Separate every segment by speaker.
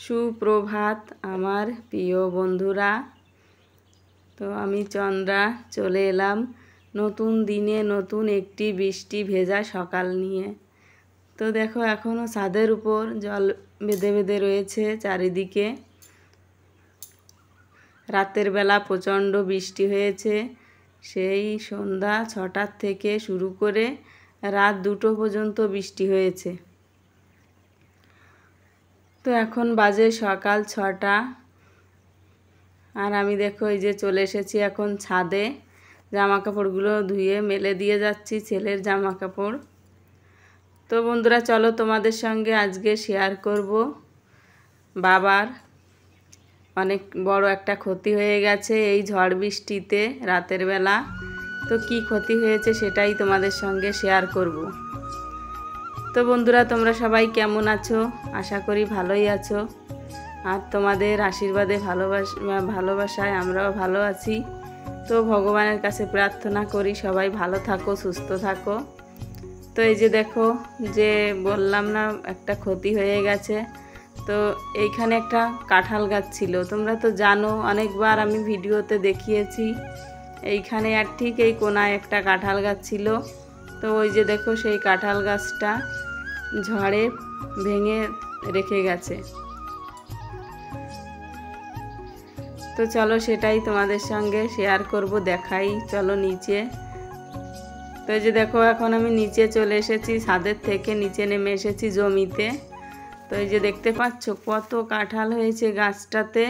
Speaker 1: সুপ্রভাত আমার প্রিয় বন্ধুরা। তো আমি চন্দ্রা চলে এলাম নতুন দিনে নতুন একটি বৃষ্টি ভেজা সকাল নিয়ে। তো দেখো এখনও ছাদের উপর জল বেঁধে বেঁধে রয়েছে চারিদিকে। রাতের বেলা প্রচণ্ড বৃষ্টি হয়েছে, সেই সন্ধ্যা 6টার থেকে শুরু করে রাত 2টো পর্যন্ত বৃষ্টি হয়েছে। তো এখন বাজে সকাল 6টা, আর আমি দেখো এই যে চলে এসেছি এখন ছাদে। জামা কাপড়গুলো ধুয়ে মেলে দিয়ে যাচ্ছি, ছেলের জামা কাপড়। তো বন্ধুরা চলো তোমাদের সঙ্গে আজকে শেয়ার করব বাবার অনেক বড় একটা ক্ষতি হয়ে গেছে এই ঝড় বৃষ্টিতে রাতের বেলা। তো কি ক্ষতি হয়েছে সেটাই তোমাদের সঙ্গে শেয়ার করব। তো বন্ধুরা তোমরা সবাই কেমন আছো? আশা করি ভালোই আছো, আর তোমাদের আশীর্বাদে ভালোবাসায় আমরাও ভালো আছি। তো ভগবানের কাছে প্রার্থনা করি সবাই ভালো থাকো, সুস্থ থাকো। তো এই যে দেখো, যে বললাম না একটা ক্ষতি হয়ে গেছে। তো এইখানে একটা কাঁঠাল গাছ ছিল, তোমরা তো জানো, অনেকবার আমি ভিডিওতে দেখিয়েছি। এইখানে আর ঠিক এই কোনায় একটা কাঁঠাল গাছ ছিল। তো ওই যে দেখো সেই কাঁঠাল গাছটা ঝড়ে ভেঙে রেখে গেছে। তো চলো সেটাই তোমাদের সঙ্গে শেয়ার করব, দেখাই। চলো নিচে। তো এই যে দেখো এখন আমি নিচে চলে এসেছি, ছাদের থেকে নিচে নেমে এসেছি জমিতে। তো এই যে দেখতে পাচ্ছ কত কাঁঠাল হয়েছে গাছটাতে,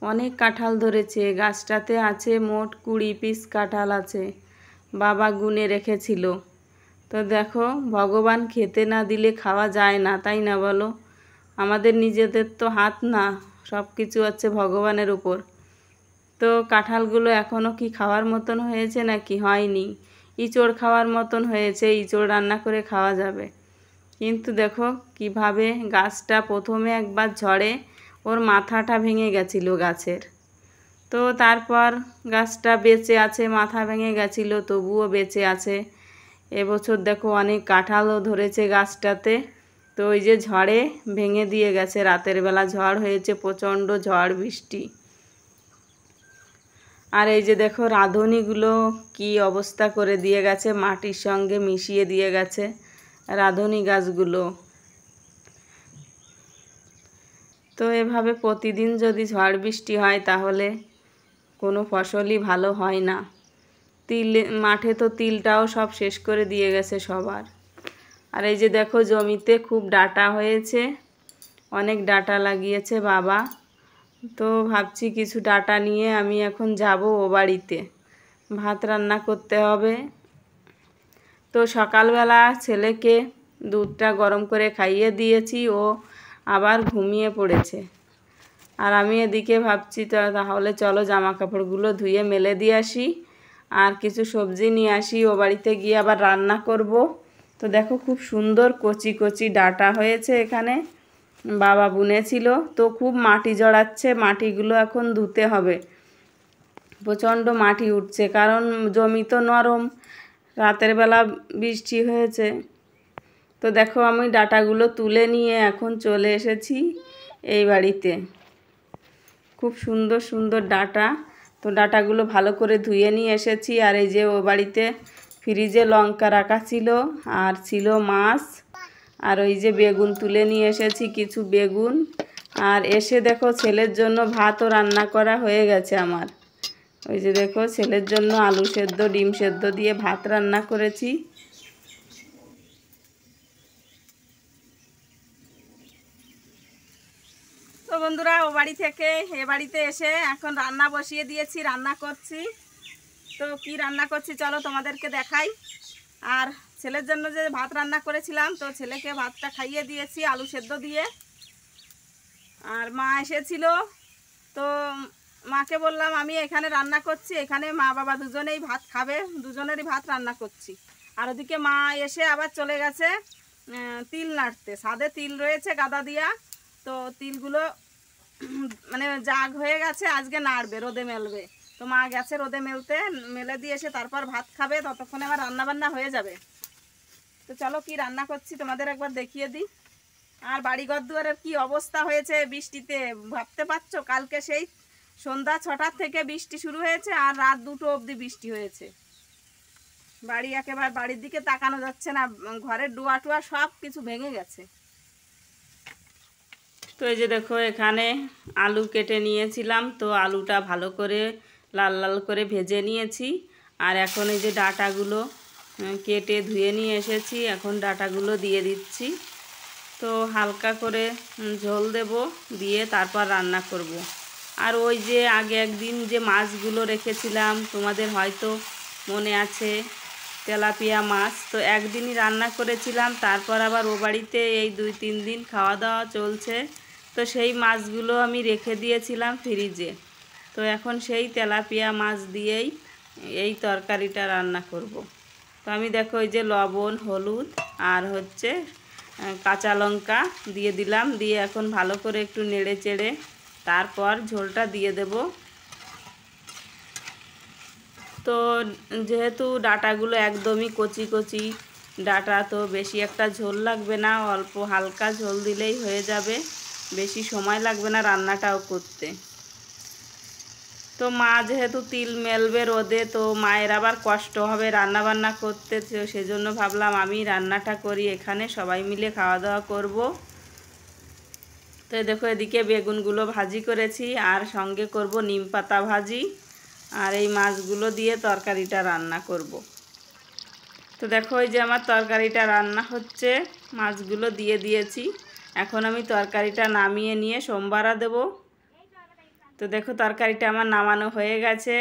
Speaker 1: অনেক কাঁঠাল ধরেছে। গাছটাতে আছে মোট 20 পিস কাঁঠাল আছে, বাবা গুনে রেখেছিল। তো দেখো ভগবান খেতে না দিলে খাওয়া যায় না, তাই না বলো? আমাদের নিজেদের তো হাত না, সব কিছু আছে ভগবানের উপর। তো কাঁঠালগুলো এখনও কি খাওয়ার মতন হয়েছে নাকি হয়নি? ইঁচড় খাওয়ার মতন হয়েছে, ইঁচড় রান্না করে খাওয়া যাবে। কিন্তু দেখো কিভাবে গাছটা প্রথমে একবার ঝড়ে ওর মাথাটা ভেঙে গেছিল গাছের। তো তারপর গাছটা বেঁচে আছে, মাথা ভেঙে গেছিলো তবুও বেঁচে আছে। এবছর দেখো অনেক কাঁঠালও ধরেছে গাছটাতে। তো ওই যে ঝড়ে ভেঙে দিয়ে গেছে, রাতের বেলা ঝড় হয়েছে, প্রচণ্ড ঝড় বৃষ্টি। আর এই যে দেখো রাঁধুনিগুলো কি অবস্থা করে দিয়ে গেছে, মাটির সঙ্গে মিশিয়ে দিয়ে গেছে রাঁধুনি গাছগুলো। তো এভাবে প্রতিদিন যদি ঝড় বৃষ্টি হয় তাহলে কোনো ফসলই ভালো হয় না। মাঠে তো তিলটাও সব শেষ করে দিয়ে গেছে সবার। আর এই যে দেখো জমিতে খুব ডাঁটা হয়েছে, অনেক ডাঁটা লাগিয়েছে বাবা। তো ভাবছি কিছু ডাঁটা নিয়ে আমি এখন যাব ও বাড়িতে, ভাত রান্না করতে হবে। তো সকালবেলা ছেলেকে দুধটা গরম করে খাইয়ে দিয়েছি, ও আবার ঘুমিয়ে পড়েছে। আর আমি এদিকে ভাবছি তাহলে চলো জামা কাপড়গুলো ধুয়ে মেলে দিয়ে আসি, আর কিছু সবজি নিয়ে আসি, ও বাড়িতে গিয়ে আবার রান্না করব। তো দেখো খুব সুন্দর কচি কচি ডাঁটা হয়েছে এখানে, বাবা বুনেছিল। তো খুব মাটি জড়াচ্ছে, মাটিগুলো এখন ধুতে হবে। প্রচণ্ড মাটি উঠছে, কারণ জমি তো নরম, রাতের বেলা বৃষ্টি হয়েছে। তো দেখো আমি ডাঁটাগুলো তুলে নিয়ে এখন চলে এসেছি এই বাড়িতে। খুব সুন্দর সুন্দর ডাঁটা। তো ডাঁটাগুলো ভালো করে ধুয়ে নিয়ে এসেছি। আর এই যে ও বাড়িতে ফ্রিজে লঙ্কা রাখা ছিল, আর ছিল মাছ, আর ওই যে বেগুন তুলে নিয়ে এসেছি কিছু বেগুন। আর এসে দেখো ছেলের জন্য ভাতও রান্না করা হয়ে গেছে আমার। ওই যে দেখো ছেলের জন্য আলু সেদ্ধ ডিম সেদ্ধ দিয়ে ভাত রান্না করেছি। তো বন্ধুরা ও বাড়ি থেকে এ বাড়িতে এসে এখন রান্না বসিয়ে দিয়েছি, রান্না করছি। তো কি রান্না করছি চলো তোমাদেরকে দেখাই। আর ছেলের জন্য যে ভাত রান্না করেছিলাম, তো ছেলেকে ভাতটা খাইয়ে দিয়েছি আলু সেদ্ধ দিয়ে। আর মা এসেছিল, তো মাকে বললাম আমি এখানে রান্না করছি, এখানে মা বাবা দুজনেই ভাত খাবে, দুজনেরই ভাত রান্না করছি। আর ওদিকে মা এসে আবার চলে গেছে তিল নাড়তে। ছাদে তিল রয়েছে গাদা দিয়া, তো তিলগুলো মানে জাগ হয়ে গেছে, আজকে নাড়বে, রোদে মেলবে। তো মা গেছে রোদে মেলতে, মেলে দিয়ে এসে তারপর ভাত খাবে, ততক্ষণে আমার রান্না বান্না হয়ে যাবে। তো চলো কি রান্না করছি তোমাদের একবার দেখিয়ে দিই। আর বাড়িঘর দুয়ারের কি অবস্থা হয়েছে বৃষ্টিতে ভাবতে পারছো? কালকে সেই সন্ধ্যা 6টার থেকে বৃষ্টি শুরু হয়েছে আর রাত 2টো অবধি বৃষ্টি হয়েছে। বাড়ি একেবারে বাড়ির দিকে তাকানো যাচ্ছে না, ঘরের ডোয়া টোয়া সব কিছু ভেঙে গেছে। তো এই যে দেখো এখানে আলু কেটে নিয়েছিলাম, তো আলুটা ভালো করে লাল লাল করে ভেজে নিয়েছি। আর এখন এই যে ডাঁটাগুলো কেটে ধুয়ে নিয়ে এসেছি, এখন ডাঁটাগুলো দিয়ে দিচ্ছি। তো হালকা করে ঝোল দেব, দিয়ে তারপর রান্না করব। আর ওই যে আগে একদিন যে মাছগুলো রেখেছিলাম তোমাদের হয়তো মনে আছে, তেলাপিয়া মাছ, তো একদিনই রান্না করেছিলাম, তারপর আবার ও বাড়িতে এই 2-3 দিন খাওয়া দাওয়া চলছে, তো সেই মাছগুলো আমি রেখে দিয়েছিলাম ফ্রিজে। তো এখন সেই তেলাপিয়া মাছ দিয়েই এই তরকারিটা রান্না করব। তো আমি দেখো এই যে লবণ, হলুদ আর হচ্ছে কাঁচা লঙ্কা দিয়ে দিলাম, দিয়ে এখন ভালো করে একটু নেড়ে চেড়ে তারপর ঝোলটা দিয়ে দেব। তো যেহেতু ডাঁটাগুলো একদমই কচি কচি ডাঁটা, তো বেশি একটা ঝোল লাগবে না, অল্প হালকা ঝোল দিলেই হয়ে যাবে, বেশি সময় লাগবে না রান্নাটাও করতে। তো মা যেহেতু তিল মেলবে রোদে, তো মায়ের আবার কষ্ট হবে রান্না বান্না করতে, তো সেজন্য ভাবলাম আমি রান্নাটা করি, এখানে সবাই মিলে খাওয়া দাওয়া করব। তো দেখো এদিকে বেগুনগুলো ভাজি করেছি আর সঙ্গে করব নিম পাতা ভাজি, আর এই মাছগুলো দিয়ে তরকারিটা রান্না করব। তো দেখো এই যে আমার তরকারিটা রান্না হচ্ছে, মাছগুলো দিয়ে দিয়েছি, এখন আমি তরকারিটা নামিয়ে নিয়ে সোমবারা দেব। তো দেখো তরকারিটা আমার নামানো হয়ে গেছে।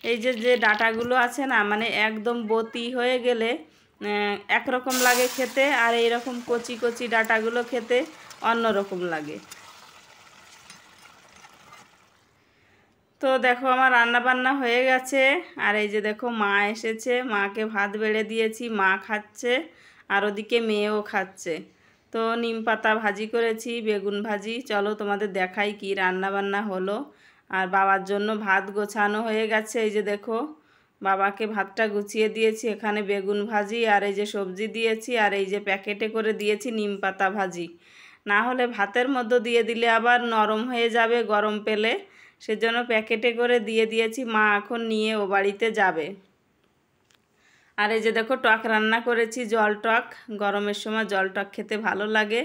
Speaker 1: এই যে যে ডাঁটাগুলো আছে না, মানে একদম বতি হয়ে গেলে একরকম লাগে খেতে, আর এইরকম কচি কচি ডাঁটাগুলো খেতে অন্যরকম লাগে। তো দেখো আমার রান্না বান্না হয়ে গেছে, আর এই যে দেখো মা এসেছে, মাকে ভাত বেড়ে দিয়েছি, মা খাচ্ছে আর ওদিকে মেয়েও খাচ্ছে। তো নিম পাতা ভাজি করেছি, বেগুন ভাজি, চলো তোমাদের দেখাই কি রান্না বান্না হলো। আর বাবার জন্য ভাত গোছানো হয়ে গেছে, এই যে দেখো বাবাকে ভাতটা গুছিয়ে দিয়েছি, এখানে বেগুন ভাজি আর এই যে সবজি দিয়েছি, আর এই যে প্যাকেটে করে দিয়েছি নিম পাতা ভাজি, না হলে ভাতের মধ্যে দিয়ে দিলে আবার নরম হয়ে যাবে গরম পেলে, সেজন্য প্যাকেটে করে দিয়ে দিয়েছি। মা এখন নিয়ে ও বাড়িতে যাবে। আর এই যে দেখো টক রান্না করেছি, জল টক, গরমের সময় জল টক খেতে ভালো লাগে।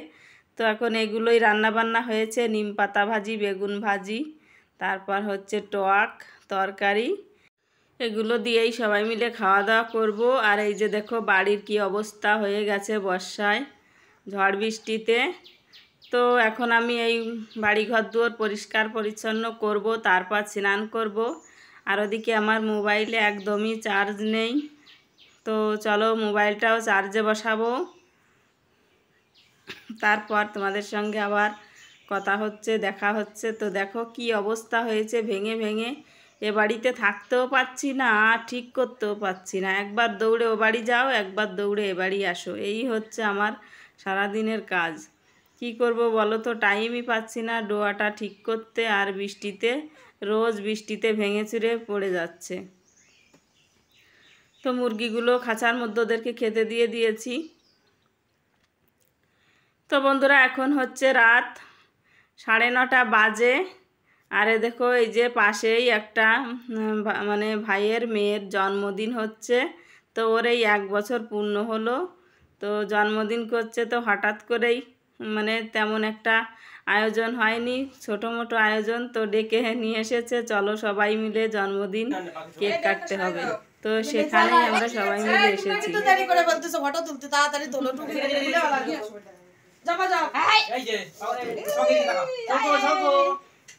Speaker 1: তো এখন এগুলোই রান্না বান্না হয়েছে, নিম পাতা ভাজি, বেগুন ভাজি, তারপর হচ্ছে টক তরকারি, এগুলো দিয়েই সবাই মিলে খাওয়া দাওয়া করব। আর এই যে দেখো বাড়ির কি অবস্থা হয়ে গেছে বর্ষায়, ঝড় বৃষ্টিতে। তো এখন আমি এই বাড়িঘর দুয়ার পরিষ্কার পরিচ্ছন্ন করব, তারপর স্নান করব। আর ওদিকে আমার মোবাইলে একদমই চার্জ নেই, তো চলো মোবাইলটাও চার্জে বসাবো, তারপর তোমাদের সঙ্গে আবার কথা হচ্ছে, দেখা হচ্ছে। তো দেখো কি অবস্থা হয়েছে ভেঙে ভেঙে, এ বাড়িতে থাকতেও পারছি না আর ঠিক করতেও পারছি না, একবার দৌড়ে ও বাড়ি যাও, একবার দৌড়ে এ বাড়ি আসো, এই হচ্ছে আমার সারাদিনের কাজ। কি করব বলো তো, টাইমই পাচ্ছি না ডোয়াটা ঠিক করতে, আর বৃষ্টিতে রোজ বৃষ্টিতে ভেঙে চুরে পড়ে যাচ্ছে। তো মুরগিগুলো খাঁচার মধ্যে ওদেরকে খেতে দিয়ে দিয়েছি। তো বন্ধুরা এখন হচ্ছে রাত 9:30 বাজে, আর দেখো এই যে পাশেই একটা মানে ভাইয়ের মেয়ের জন্মদিন হচ্ছে, তো ওর এই 1 বছর পূর্ণ হলো, তো জন্মদিন করছে, তো হঠাৎ করেই মানে তেমন একটা আয়োজন হয়নি, ছোটো মোটো আয়োজন, তো ডেকে নিয়ে এসেছে, চলো সবাই মিলে জন্মদিন কেক কাটতে হবে, তো সেখানেই আমরা সবাই মিলে এসেছি।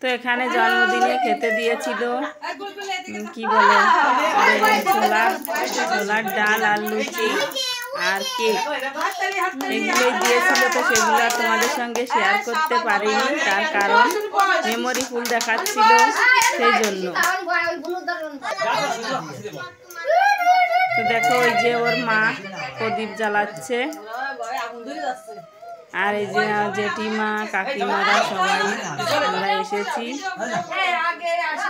Speaker 1: তো এখানে জন্মদিনে খেতে দিয়েছিল কি বলে ছোলার ডাল আর লুচি আর কেক, এগুলোই দিয়েছিল। তো সেগুলো তোমাদের সঙ্গে শেয়ার করতে পারিনি, তার কারণ মেমোরি ফুল দেখাচ্ছিল সেই জন্য। তো দেখো ওই যে ওর মা প্রদীপ জ্বালাচ্ছে, আর এই যে জেঠিমা কাকিমারা সবাই আমরা এসেছি।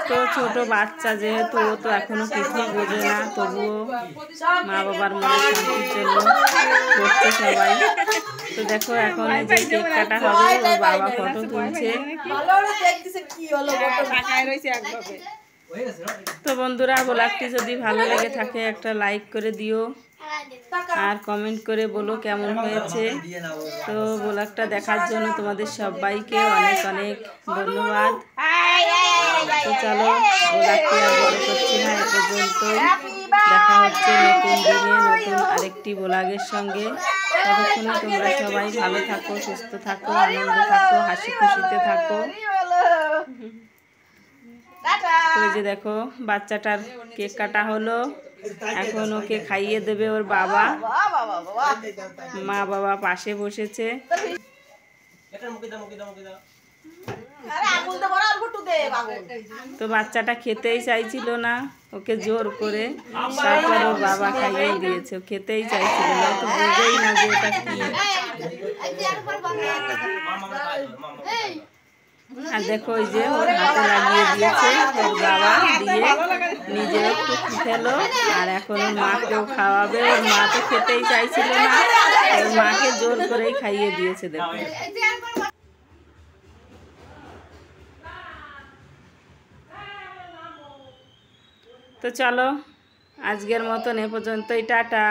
Speaker 1: তো ছোট বাচ্চা যেহেতু ও তো এখনো কিছুই বোঝে না, তবুও মা বাবার মনে শান্তির জন্য করছে সবাই। তো দেখো এখন এই যে কেক কাটা হবে, ওর বাবা ফটো তুলছে। তো বন্ধুরা, ব্লগটি যদি ভালো লেগে থাকে একটা লাইক করে দিও আর কমেন্ট করে বলো কেমন হয়েছে। তো ব্লগটা দেখার জন্য তোমাদের সবাইকে অনেক অনেক ধন্যবাদ। তো চলো, ব্লগটি আর বড় করছি না, এ পর্যন্তই। দেখা হচ্ছে নতুন দিনে নতুন আরেকটি ব্লগের সঙ্গে। ততক্ষণে তোমরা সবাই ভালো থাকো, সুস্থ থাকো, আনন্দে থাকো, হাসি খুশিতে থাকো। তো এই যে দেখো, বাচ্চাটার কেক কাটা হলো, এখন ওকে খাইয়ে দেবে ওর বাবা। মা বাবা পাশে বসেছে। তো বাচ্চাটা খেতেই চাইছিল না, ওকে জোর করে তারপর ওর বাবা খাইয়ে দিয়েছে। ও খেতেই চাইছিল না, তো বোঝেই না যে এটা কি। আর দেখো, ওই যে ওর হাতে লাগিয়ে দিয়েছে ওর বাবা, দিয়ে নিজেও একটু খেলো আর এখন ওর মাকেও খাওয়াবে। ওর মা তো খেতেই চাইছিল না, ওর মাকে জোর করেই খাইয়ে দিয়েছে। দেখো, তো চলো আজকের মতন এ পর্যন্তই, টাটা।